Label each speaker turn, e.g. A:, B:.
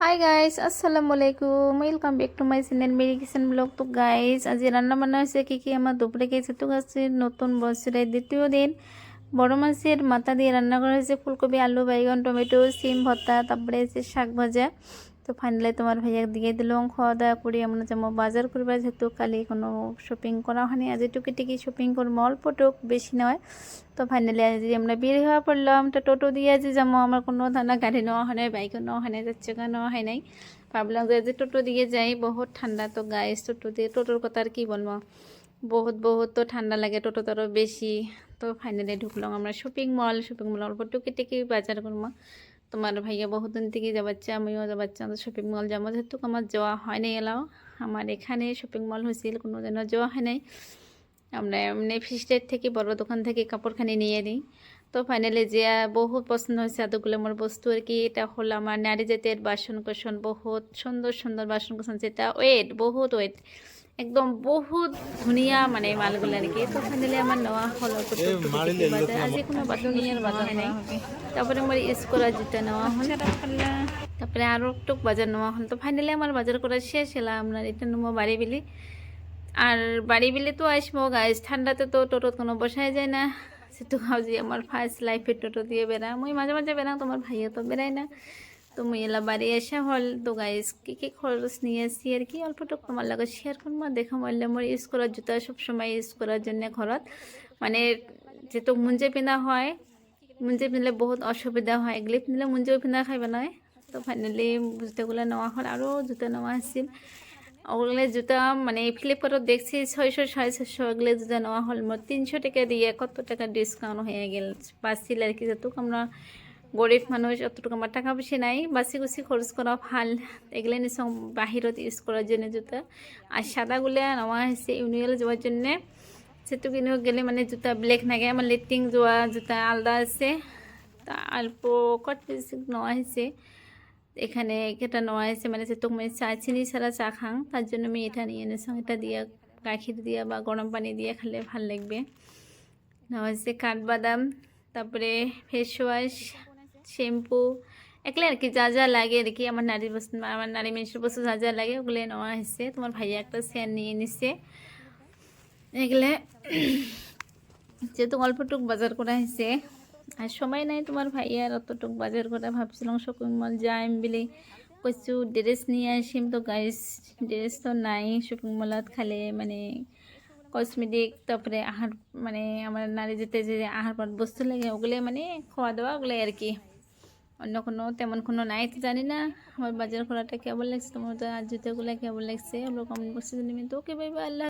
A: High guys, আসসালামু আলাইকুম। Welcome back to my channel Meri kitchen blog. তো গাইস, আজ রান্না বান্না হয়েছে কি আমার দুপুরে খেয়েছে। তো গাছের নতুন বছরের দ্বিতীয় দিন বড় মাছের মাথা দিয়ে রান্না করা হয়েছে ফুলকপি, আলু, বাইগন, টমেটো, সিম ভর্তা, তারপরে হচ্ছে শাক ভাজা। তো ফাইনালি তোমার ভাইয়া দিয়ে দিলাম। খাওয়া দাওয়া করি আমরা যেমন বাজার করবা, যেহেতু কালি কোনো শপিং করা হয়নি। আজ টুকিটাকি শপিং করবো, অল্প টুক, বেশি নয়। তো ফাইনালি আজ আমরা বের হওয়া পড়লাম। তো টোটো দিয়ে যে যেমন আমার কোনো ধানা গাড়ি নেওয়া হয় নাই, বাইকও নেওয়া হয় নাই, চার চাকা নেওয়া হয় নাই। ভাবলাম যে টোটো দিয়ে যাই, বহুত ঠান্ডা। তো গাইস, টোটোর কথা আর কি বলবো, বহুত বহুত তো ঠান্ডা লাগে, টোটো তো আরও বেশি। তো ফাইনালি ঢুকলাম আমরা শপিং মল অল্প টুকিটাকি বাজার করবো। তোমার ভাইয়া বহুদিন থেকে যাবাচ্ছে, আমিও যাবাচ্ছি। আমাদের শপিং মল যাবো, যেহেতু আমার যাওয়া হয় নাই। এলাও আমার এখানে শপিং মল হয়েছিল, কোনো যেন যাওয়া হয় নাই। আমরা এমনি ফিস্টের থেকে বড় দোকান থেকে কাপড়খানি নিয়ে নিই। তো ফাইনালি যে বহুত পছন্দ হয়েছে এতগুলো আমার বস্তু আর কি। এটা হলো আমার নারী জাতের বাসন কোসন, বহুত সুন্দর সুন্দর বাসন কোসন, যেটা ওয়েট, বহুত ওয়েট, একদম বহুত ধুনিয়া মানে মালগুলো আর কি। তো ফাইনালি আমার নেওয়া হলো বাজার, আর যে কোনো বাজার নিয়ে বাজার হয় নাই। তারপরে আমার ইউজ করা জুতা নেওয়া হল, তারপরে আরও একটু বাজার নেওয়া হল। তো ফাইনালি আমার বাজার করা শেষ হলাম। আমরা এটা নেবো বাড়ি বিলি। আর বাড়ি বিলে তো আসবো গাইজ, ঠান্ডাতে তো টোটো কোনো বসাই যায় না। সেটু যে আমার ফার্স্ট লাইফে টোটো দিয়ে বেড়া, মুই মাঝে মাঝে বেড়াও, তোমার ভাইয়া তো বেড়াই না। তো মুই এলা বাড়ি এসে হল। তো গাইজ কী খরচ নিয়ে আসি আর কি, অল্পটুক তোমার লাগে শেয়ার করবো। দেখা মারলে আমার ইউজ করা জুতা সবসময় ইউজ করার জন্য ঘরত, মানে যেহেতু মুঞ্জে পিন্ধা হয়, মুঞ্জে পিঁধলে বহুত অসুবিধা হয়, এগুলি পিঁধলে মুঞ্জেও পিন্ধা খাইবে নয়। তো ফাইনালি জুতাগুলো নেওয়া হল, আরও জুতা নেওয়া আসছিল। ওগুলো জুতা মানে ফ্লিপকার্টত দেখছি 600 650, ওগুলো জুতা নেওয়া হল মোট 300 টাকা দিয়ে। কত টাকা ডিসকাউন্ট হয়ে গেল, বাঁচছিল আর কি। যেহেতু আমরা গরিব মানুষ, অতটুকু আমার টাকা পয়সা নাই, বাসি কুচি খরচ করা ভাল। এগুলো নিশ্চয় বাহিরত ইউজ করার জন্য জুতা। আর সাদাগুলো নেওয়া হয়েছে ইউনিয়ন যাওয়ার জন্যে। সেটু কিনে গেলে মানে জুতা ব্ল্যাক নাগে, আমার লেটিং যাওয়া জুতা আলাদা আছে। তা অল্প কট পিস নেওয়া হয়েছে এখানে। এটা নেওয়া হয়েছে মানে যে তুমি চা চিনি ছাড়া চা খাং, তার জন্য আমি এটা নিয়ে এনেছি। এটা দিয়ে গাখির দিয়ে বা গরম পানি দিয়ে খেলে ভাল লাগবে। নেওয়া হয়েছে কাঠবাদাম, তারপরে ফেস ওয়াশ, শ্যাম্পু, এগুলো আর কি যা যা লাগে আর কি। আমার নারী বস্তু, আমার নারী মানুষের বস্তু যা যা লাগে ওগুলো নেওয়া হয়েছে। তোমার ভাইয়া একটা সেন নিয়ে নিচ্ছে। এগুলো যেহেতু অল্পটুক বাজার করা হয়েছে, আর সময় নাই তোমার ভাইয়ার অতটুক বাজার করা। ভাবছিলাম শপিং মল যাইম বলে, কিছু ড্রেস নিয়ে আসিম। তো গাইস ড্রেস তো নাই শপিং মলত, খালি মানে কসমেটিক, তারপরে আহার, মানে আমার নারী যেতে যে আহার পাত বস্তু লাগে ওগুলো, মানে খাওয়া দাওয়া ওগুলো আর কি। অন্য কোনো তেমন কোনো নাই। তো জানি না আমার বাজার করাটা কেমন লাগছে, তোমার তো আর জুতোগুলো কেমন লাগছে, ওগুলো কমেন্ট করছে। তো ওকে বাই বাই, আল্লাহ।